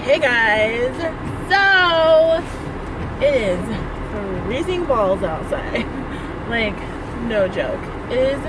Hey guys, so it is freezing balls outside. Like, no joke. It is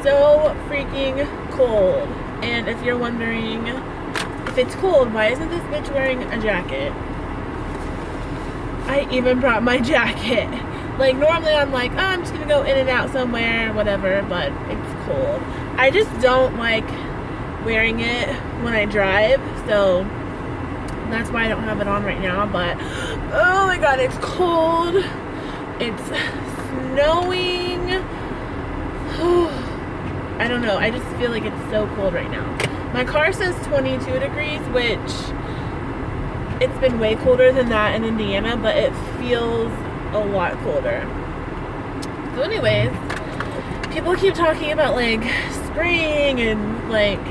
so freaking cold. And if you're wondering if it's cold, why isn't this bitch wearing a jacket? I even brought my jacket. Like, normally I'm like, oh, I'm just gonna go in and out somewhere, whatever, but it's cold. I just don't like wearing it when I drive, so that's why I don't have it on right now. But oh my god, it's cold. It's snowing. I don't know, I just feel like it's so cold right now. My car says 22 degrees, which it's been way colder than that in Indiana, but it feels a lot colder. So anyways, people keep talking about like spring and like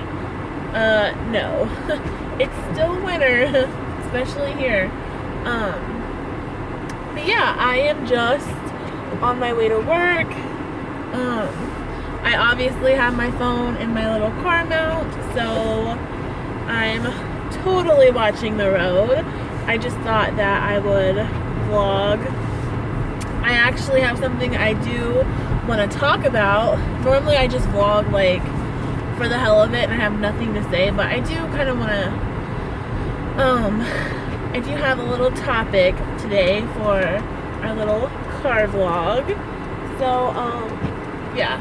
no. It's still winter, especially here. But yeah, I am just on my way to work. I obviously have my phone in my little car mount, so I'm totally watching the road. I just thought that I would vlog. I actually have something I do want to talk about. Normally I just vlog like for the hell of it and I have nothing to say, but I do kind of want to I do have a little topic today for our little car vlog. So yeah,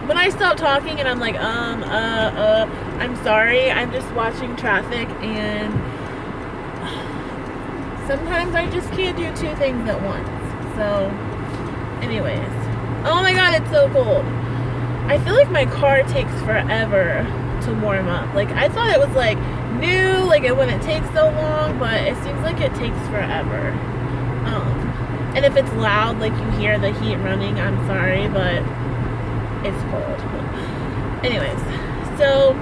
when I stop talking and I'm like I'm sorry, I'm just watching traffic, and sometimes I just can't do two things at once. So anyways, oh my god, it's so cold. I feel like my car takes forever to warm up. Like, I thought it was like new, like it wouldn't take so long, but it seems like it takes forever. And if it's loud, like you hear the heat running, I'm sorry, but it's cold. Anyways, so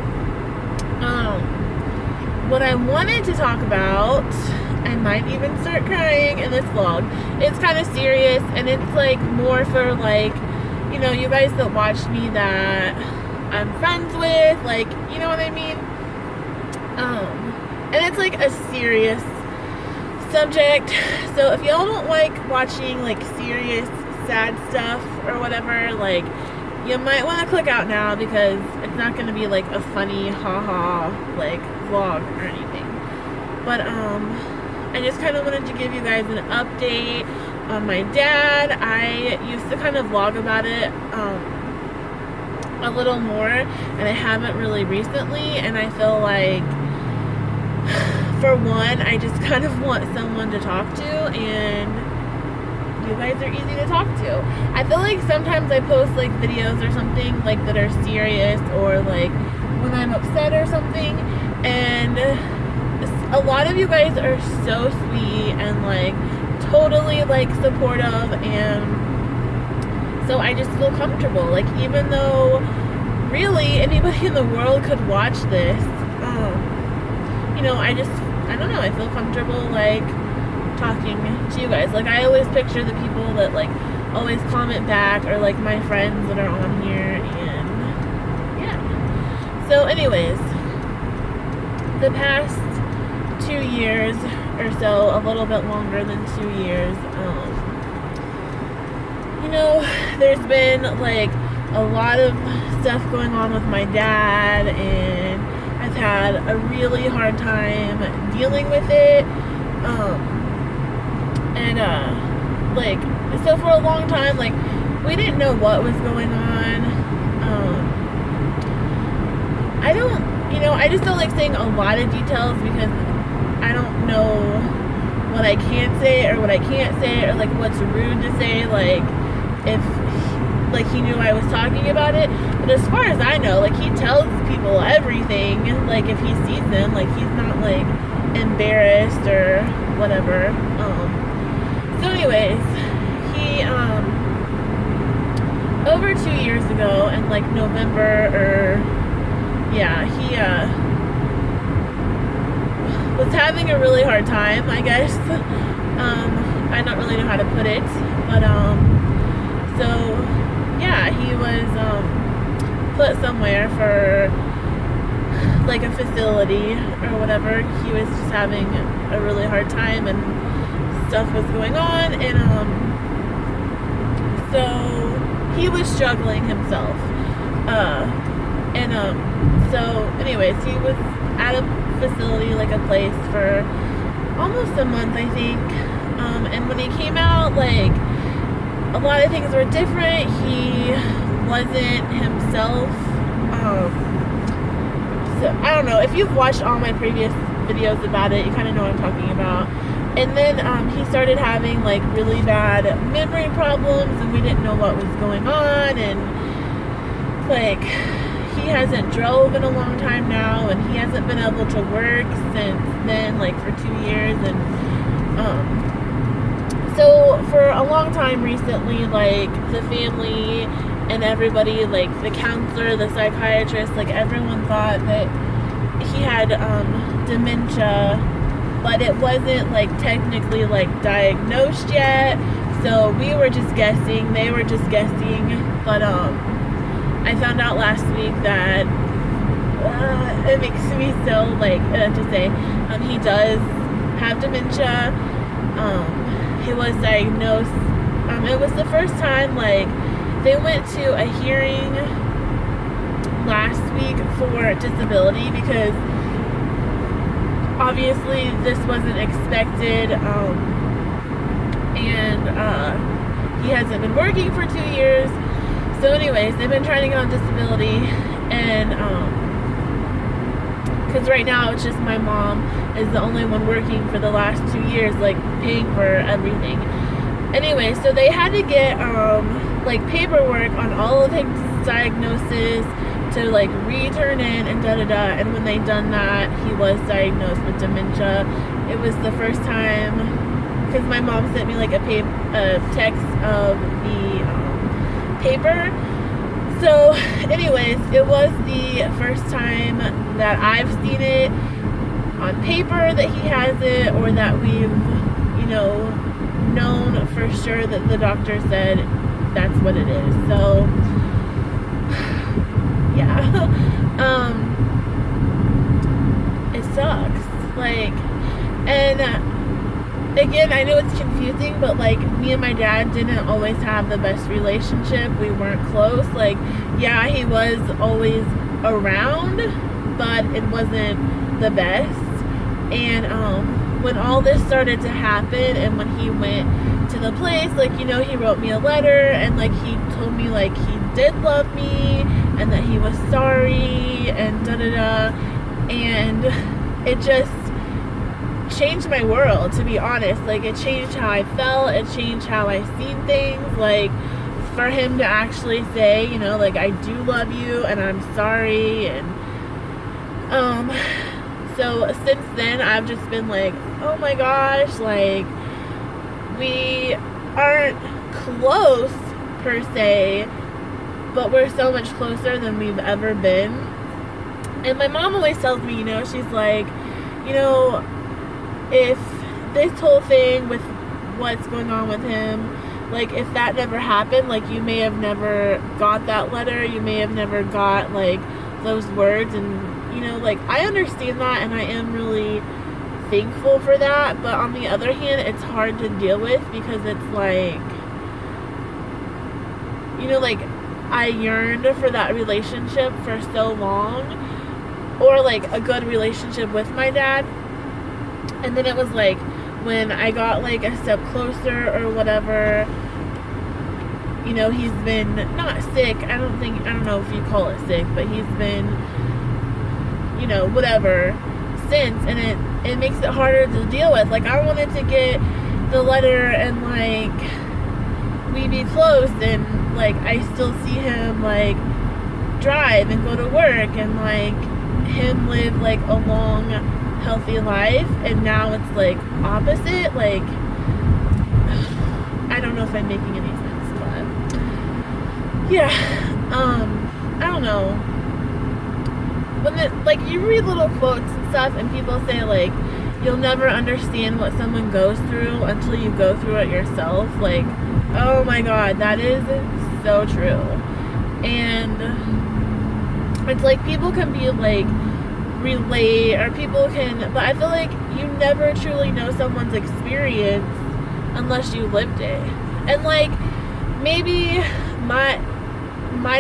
what I wanted to talk about, I might even start crying in this vlog. It's kind of serious, and it's like more for like, you know, you guys that watch me that I'm friends with, like, you know what I mean? And it's like a serious subject, so if y'all don't like watching like serious, sad stuff or whatever, like, you might want to click out now, because it's not going to be like a funny haha like vlog or anything. But I just kind of wanted to give you guys an update on my dad. I used to kind of vlog about it a little more, and I haven't really recently, and I feel like, for one, I just kind of want someone to talk to, and you guys are easy to talk to. I feel like sometimes I post like videos or something like that are serious, or like when I'm upset or something, and a lot of you guys are so sweet and like totally like supportive, and so I just feel comfortable. Like, even though really anybody in the world could watch this, you know, I don't know, I feel comfortable like talking to you guys. Like, I always picture the people that like always comment back, or like my friends that are on here, and yeah. So anyways, the past 2 years or so, a little bit longer than 2 years, you know, there's been like a lot of stuff going on with my dad, and I've had a really hard time dealing with it. Like, so for a long time, like, we didn't know what was going on. I just don't like saying a lot of details, because I don't know what I can say or what I can't say, or like what's rude to say, like if like he knew I was talking about it. But as far as I know, like, he tells people everything, like if he sees them, like he's not like embarrassed or whatever. So anyways, he over 2 years ago in like November, or yeah, he was having a really hard time, I guess. I don't really know how to put it, but so yeah, he was put somewhere for like a facility or whatever. He was just having a really hard time and stuff was going on, and so he was struggling himself. So anyways, he was at a facility, like a place, for almost a month, I think. And when he came out, like, a lot of things were different. He wasn't himself. So I don't know, if you've watched all my previous videos about it, you kind of know what I'm talking about. And then he started having like really bad memory problems, and we didn't know what was going on, and like he hasn't drove in a long time now, and he hasn't been able to work since then, like for 2 years. And so for a long time recently, like the family and everybody, like the counselor, the psychiatrist, like everyone thought that he had dementia, but it wasn't like technically like diagnosed yet. So we were just guessing, they were just guessing. But I found out last week that it makes me so like to say he does have dementia. He was diagnosed. It was the first time, like, they went to a hearing last week for disability, because obviously this wasn't expected, and he hasn't been working for 2 years. So anyways, they've been trying to get on disability, and because right now it's just my mom is the only one working for the last 2 years, like paying for everything. Anyway, so they had to get like paperwork on all of his diagnosis to like return in and da-da-da. And when they done that, he was diagnosed with dementia. It was the first time, because my mom sent me like a text of the paper. So anyways, it was the first time that I've seen it on paper that he has it, or that we've, you know, known for sure that the doctor said that's what it is. So yeah. It sucks, like, and again, I know it's confusing, but like me and my dad didn't always have the best relationship. We weren't close. Like, yeah, he was always around, but it wasn't the best. And when all this started to happen, and when he went to the place, like, you know, he wrote me a letter, and like he told me like he did love me and that he was sorry and da-da-da, and it just changed my world, to be honest. Like, it changed how I felt, it changed how I seen things. Like, for him to actually say, you know, like, I do love you and I'm sorry. And so since then I've just been like, oh my gosh, like, we aren't close per se, but we're so much closer than we've ever been. And my mom always tells me, you know, she's like, you know, if this whole thing with what's going on with him, like, if that never happened, like, you may have never got that letter, you may have never got, like, those words. And, you know, like, I understand that, and I am really thankful for that. But on the other hand, it's hard to deal with, because it's like, you know, like, I yearned for that relationship for so long, or like a good relationship with my dad. And then it was like, when I got like a step closer or whatever, you know, he's been not sick. I don't know if you call it sick, but he's been, you know, whatever since. And it makes it harder to deal with. Like, I wanted to get the letter and like we be close, and like I still see him like drive and go to work, and like him live like a long, healthy life. And now it's like opposite. Like, I don't know if I'm making any sense, but yeah, I don't know. When like, you read little quotes and stuff, and people say like, you'll never understand what someone goes through until you go through it yourself. Like, oh my god, that is so true. And it's like, people can be like relate, or people can, but I feel like you never truly know someone's experience unless you lived it. And like, maybe my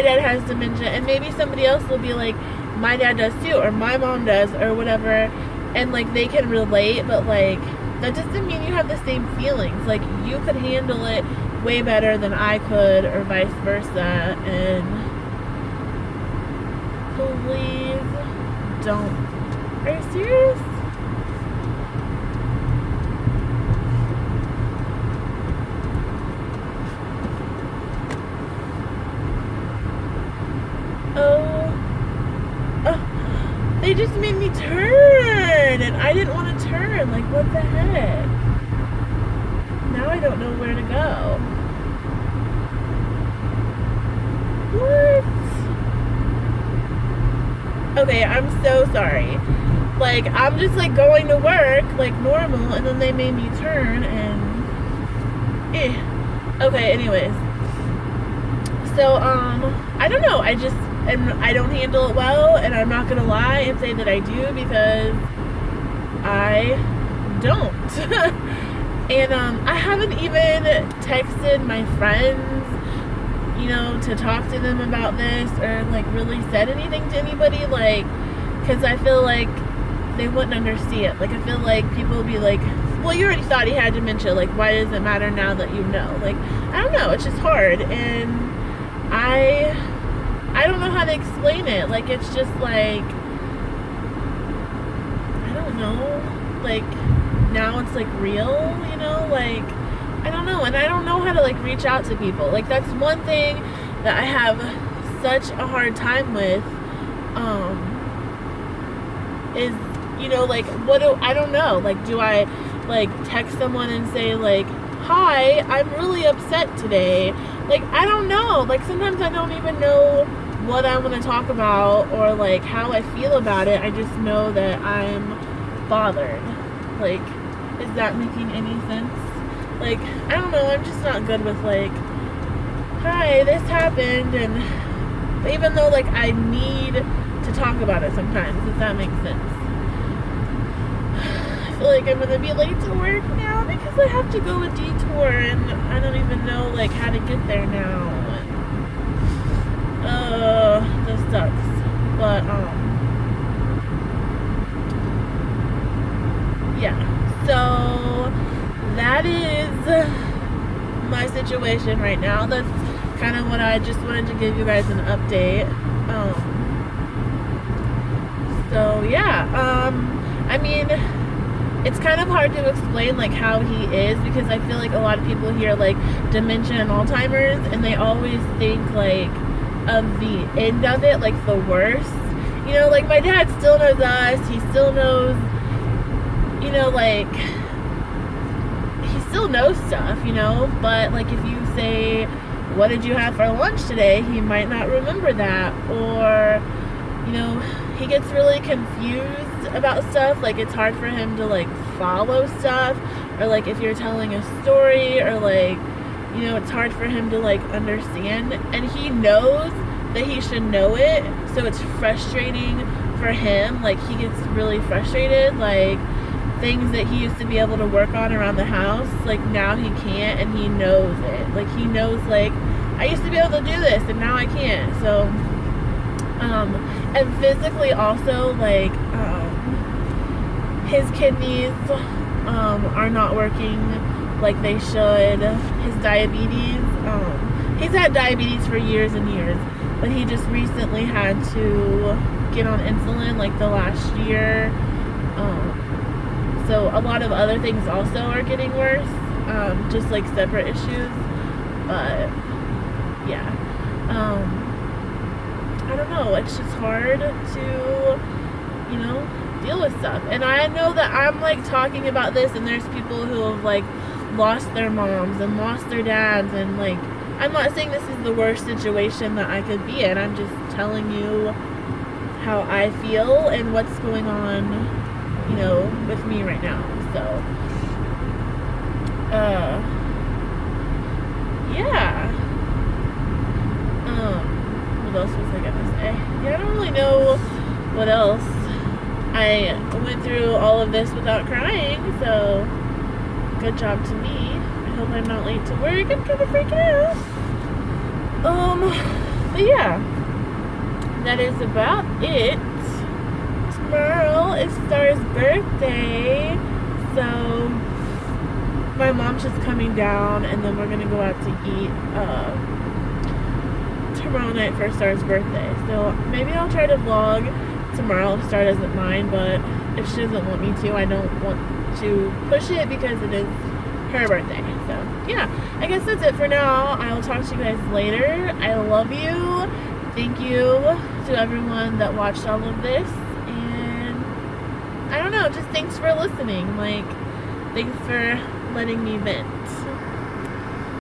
dad has dementia, and maybe somebody else will be like, my dad does too, or my mom does, or whatever, and like they can relate, but like that doesn't mean you have the same feelings. Like, you could handle it way better than I could, or vice versa. And please don't. Are you serious? Oh, they just made me turn, and I didn't want to turn. Like, what the heck? Now I don't know where to go. What? Okay, I'm so sorry. Like, I'm just like going to work like normal, and then they made me turn, and okay, anyways. So I don't know, I don't handle it well, and I'm not gonna lie and say that I do, because I don't. And I haven't even texted my friends, you know, to talk to them about this, or like really said anything to anybody, like, because I feel like they wouldn't understand. Like, I feel like people will be like, well, you already thought he had dementia, like, why does it matter now that you know? Like, I don't know, it's just hard, and I don't know how to explain it. Like, it's just like, I don't know, like, now it's like real, you know, like, I don't know, and I don't know how to like reach out to people. Like, that's one thing that I have such a hard time with, is, you know, like, I don't know, like, do I like text someone and say like, hi, I'm really upset today? Like, I don't know, like, sometimes I don't even know what I want to talk about, or like how I feel about it. I just know that I'm bothered. Like, is that making any sense? Like, I don't know, I'm just not good with like, hi, this happened, and even though like I need to talk about it sometimes, if that makes sense. I feel like I'm gonna be late to work now because I have to go a detour, and I don't even know like how to get there now. This sucks. But yeah. So that is my situation right now. That's kind of what I just wanted to give you guys an update. So yeah, I mean, it's kind of hard to explain like how he is, because I feel like a lot of people hear like dementia and Alzheimer's, and they always think like of the end of it, like the worst. You know, like my dad still knows us, he still knows, you know, like he still knows stuff, you know, but like if you say, what did you have for lunch today, he might not remember that. Or, you know, he gets really confused about stuff. Like, it's hard for him to like follow stuff, or like if you're telling a story, or like, you know, it's hard for him to like understand, and he knows that he should know it, so it's frustrating for him. Like, he gets really frustrated, like things that he used to be able to work on around the house, like now he can't, and he knows it. Like, he knows like, I used to be able to do this and now I can't. So and physically also, like his kidneys are not working like they should. His diabetes, he's had diabetes for years and years, but he just recently had to get on insulin like the last year. So a lot of other things also are getting worse, just like separate issues. But yeah, I don't know, it's just hard to, you know, deal with stuff. And I know that I'm like talking about this, and there's people who have like lost their moms and lost their dads, and like, I'm not saying this is the worst situation that I could be in. I'm just telling you how I feel and what's going on, you know, with me right now. So yeah. What else was I gonna say? Yeah, I don't really know what else I went through all of this without crying, so good job to me. I hope I'm not late to work. I'm kind of freaking out. But yeah, that is about it. Tomorrow is Star's birthday, so my mom's just coming down, and then we're gonna go out to eat tomorrow night for Star's birthday. So maybe I'll try to vlog tomorrow if Star doesn't mind, but if she doesn't want me to, I don't want to push it because it is her birthday. So yeah, I guess that's it for now. I will talk to you guys later. I love you. Thank you to everyone that watched all of this, and I don't know, just thanks for listening. Like, thanks for letting me vent.